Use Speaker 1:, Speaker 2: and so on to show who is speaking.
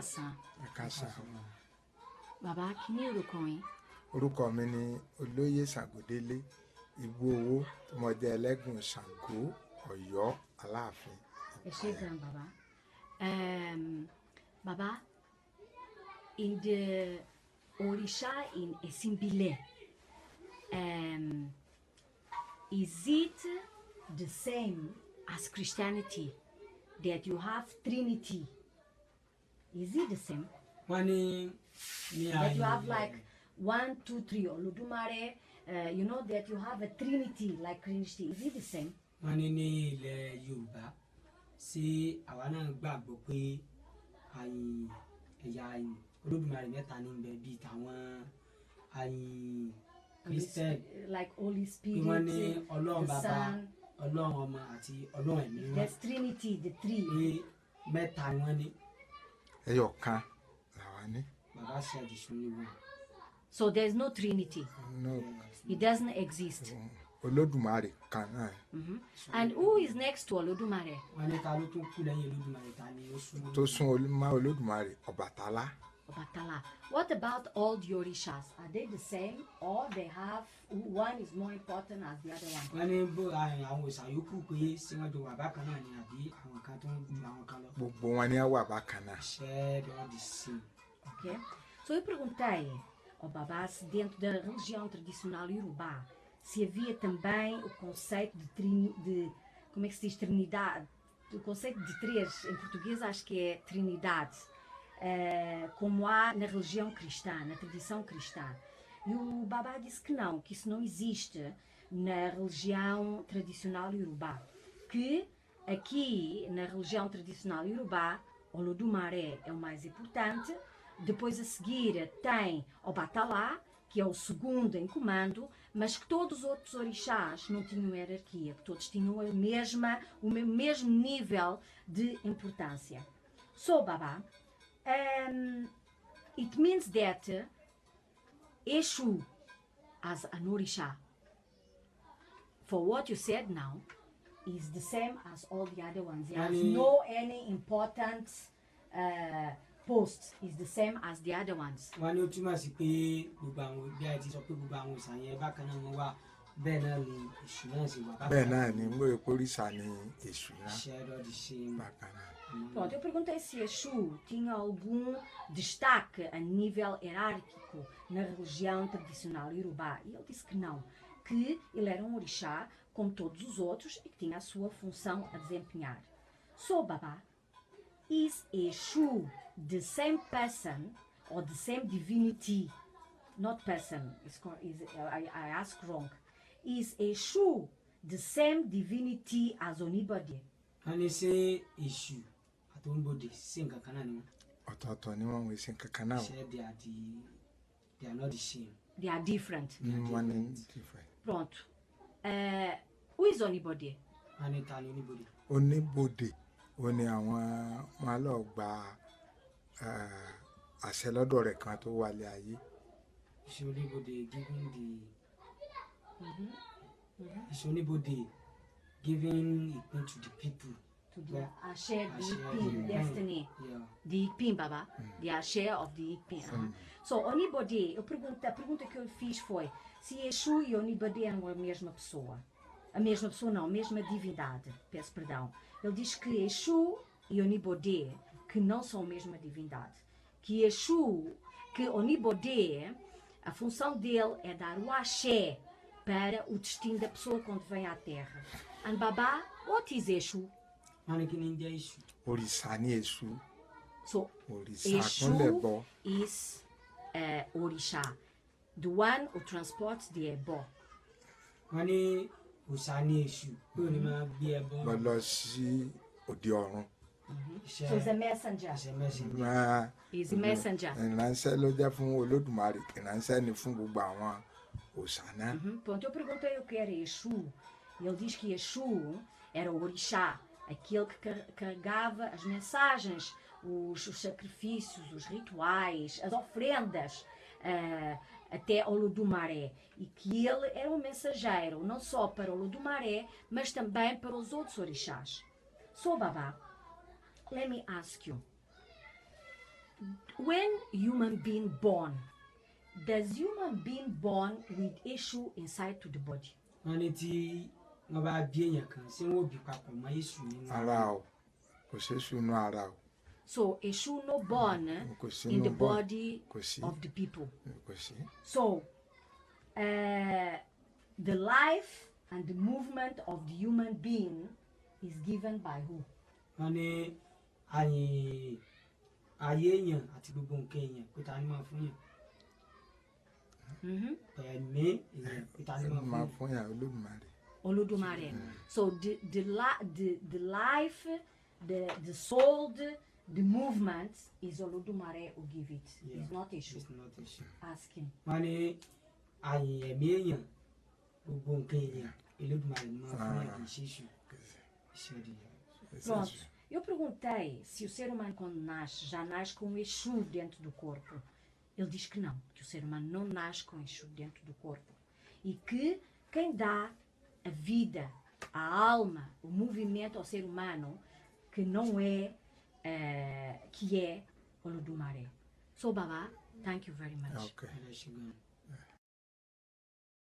Speaker 1: káàsán.
Speaker 2: Ẹ káàsán.
Speaker 1: Bàbá, kí ni orúkọ yín?
Speaker 2: Orúkọ mi ni Olóyè Sangodele, Ibuowo, tí mo jẹ́ Elegun de Sango, Ọ̀yọ́, Aláàfin.
Speaker 1: Ẹ ṣé gan, bàbá. Bàbá, in the Orisha in Esimbile, is it the same as Christianity, that you have Trinity? Is it the same? That you have like 1, 2, 3, Olódùmarè, you know, that you have a Trinity like Trinity. Is it the same?
Speaker 3: Wọ́n ní ní ilẹ̀ Yorùbá sí àwa náà gbàgbọ́ pé ẹ̀yà Olódùmarè mẹ́ta ní ibẹ̀ bíi tàwọn Christian,
Speaker 1: like Holy Spirit,
Speaker 3: wọ́n ní Ọlọ́run
Speaker 1: the
Speaker 3: Bàbá,
Speaker 1: Son.
Speaker 3: Ọlọ́run Ọmọ àti Ọlọ́run Ẹ̀mí Mímọ́.
Speaker 1: There's Trinity, the three.
Speaker 3: Pé mẹ́ta ni wọ́n ní.
Speaker 2: Ẹyọ kan làwa ní.
Speaker 3: Bàbá ṣe àdìsún ní wọn.
Speaker 1: So there's no Trinity.
Speaker 2: No.
Speaker 1: It doesn't exist.
Speaker 2: Olódùmarè kan náà.
Speaker 1: And who is next to Olódùmarè?
Speaker 3: Wọ́n ní ta ló tún kú lẹ́yìn Olódùmarè, ta ni ó súnmọ́.
Speaker 2: Tó sún mọ́ Olódùmarè, Obàtálá.
Speaker 1: Obatala. What about all the Orishas? Are they the same, or they have one is more important as the other one?
Speaker 3: Wọ́n ní bó àwọn òòṣà yòókù pé sí wọ́n jọ wà bákan náà ni àbí àwọn kan tó ń ju àwọn kan lọ.
Speaker 2: Gbogbo wọn ni wà bákan náà.
Speaker 3: Shared all the same.
Speaker 1: Ok? So eu perguntei ao Babá se dentro da religião tradicional Yorùbá se havia também o conceito de como é que se diz, Trindade, o conceito de três, em português acho que é Trindade, como há na religião cristã, na tradição cristã. E o Babá disse que não, que isso não existe na religião tradicional Yorùbá, que aqui na religião tradicional Yorùbá, Olódùmarè é o mais importante, depois a seguir tem Obatala, que é o segundo em comando, mas que todos os outros orixás não tinham hierarquia, que todos tinham o mesmo nível de importância. So, Baba, it means that Eshu, as an orisha, for what you said now, is the same as all the other ones. There is no any important post. Is the same as the other ones.
Speaker 3: Wọ́n ní ó túmọ̀ sí pé gbogbo àwọn bí a ti sọ pé gbogbo àwọn òòṣà yẹn bákan náà wọ́n wà, bẹ́ẹ̀ náà ni Èṣù náà sì wà bákan náà.
Speaker 2: Bẹ́ẹ̀ náà ni mo èpo òrìṣà ni Èṣù náà.
Speaker 3: Shared all the same.
Speaker 2: Bákan náà.
Speaker 1: Pronto, eu perguntei se Exu tinha algum destaque a nível hierárquico na religião tradicional Yorùbá. E ele disse que não, que ele era um orixá como todos os outros e que tinha a sua função a desempenhar. So, Baba, is Exu the same person or the same divinity? Not person, I asked wrong. Is Exu the same divinity as anybody?
Speaker 3: Wọ́n ní ṣé Èṣù àti Oníbodè sí nǹkan kan náà ni wọ́n.
Speaker 2: Ọ̀tọ̀ọ̀tọ̀ ni wọ́n ń ṣe kankan náà.
Speaker 3: Shared they are not the same.
Speaker 1: They are different.
Speaker 2: Wọ́n ní different.
Speaker 1: Pronto. Who is anybody?
Speaker 3: Wọ́n ní ta ni Oníbodè.
Speaker 2: Oníbodè ó ní àwọn máa lọ gba àṣẹ lọ́dọ̀ rẹ̀ kan tó wálé ayé.
Speaker 3: Is Oníbodè is Oníbodè giving ìpín to the people.
Speaker 1: To the Ashe, the Ipin, destiny.
Speaker 3: Yeah.
Speaker 1: The Ipin, Baba. The Ashe of the Ipin. So, Onibode, a pergunta que eu fiz foi se Exu e Onibode eram a mesma pessoa. A mesma pessoa não, a mesma divindade. Peço perdão. Ele diz que Exu e Onibode, que não são a mesma divindade. Que Exu, que Onibode, a função dele é dar o Axé para o destino da pessoa quando vem à Terra. And Baba, what is Exu?
Speaker 3: Wọ́n ní kí ni ń jẹ́ Èṣù.
Speaker 2: Òrìṣà ni Èṣù.
Speaker 1: So,
Speaker 2: Òrìṣà
Speaker 1: Exu
Speaker 2: kúnlẹ̀ bọ.
Speaker 1: is Orisha, the one who transports the Ebo.
Speaker 3: Wọ́n ní òòṣà ni Èṣù pé òní máa gbé ẹbọ.
Speaker 2: Lọ sí òde ọ̀run.
Speaker 1: So he's a messenger. He's a messenger.
Speaker 2: Ìránṣẹ́ ló jẹ́ fún Olódùmarè, ìránṣẹ́ ni fún gbogbo àwọn òòṣà náà.
Speaker 1: Pronto, eu perguntei o que era Exu. Ele diz que Exu era o Orixá, aquele que carregava as mensagens, os sacrifícios, os rituais, as ofrendas até ao Olódùmarè. E que ele era um mensageiro, não só para o Olódùmarè, mas também para os outros orixás. So, Baba, let me ask you. when human being born, does human being born with issue inside to the body?
Speaker 3: wọ́n ní tí wọ́n bá bí èèyàn kan ṣé wọ́n bí papọ̀ mọ́ èṣù nínú
Speaker 2: ara o kò sí sunu ara o
Speaker 1: So issue no born
Speaker 2: kò sí
Speaker 1: in the
Speaker 2: inú bọ́
Speaker 1: body
Speaker 2: kò sí
Speaker 1: of the people.
Speaker 2: kò sí
Speaker 1: So the life and the movement of the human being is given by who?
Speaker 3: wọ́n ní ayé èèyàn àti gbogbo nǹkan èèyàn pé ta ni máa fún yàn ẹ̀mí èèyàn pé ta ni máa
Speaker 2: máa
Speaker 3: fún yàn.
Speaker 2: fún yàn Olódùmarè.
Speaker 1: Olodumare. So the life, the soul, the movement is Olodumare who give it.
Speaker 3: Yeah.
Speaker 1: It's not issue.
Speaker 3: It's not issue.
Speaker 1: Asking.
Speaker 3: wọ́n ní ẹ̀mí èèyàn gbogbo nǹkan èèyàn Olódùmarè ni máa fún yàn kì í ṣe èṣù iṣẹ́ òdìyàn.
Speaker 1: Pronto. Eu perguntei se o ser humano quando nasce já nasce com um Exu dentro do corpo. Ele diz que não, que o ser humano não nasce com Exu dentro do corpo. E que quem dá a vida, a alma, o movimento ao ser humano, que não é, que é Olodumare. So Baba, thank you very much.
Speaker 2: Okay.
Speaker 3: Ela chegando.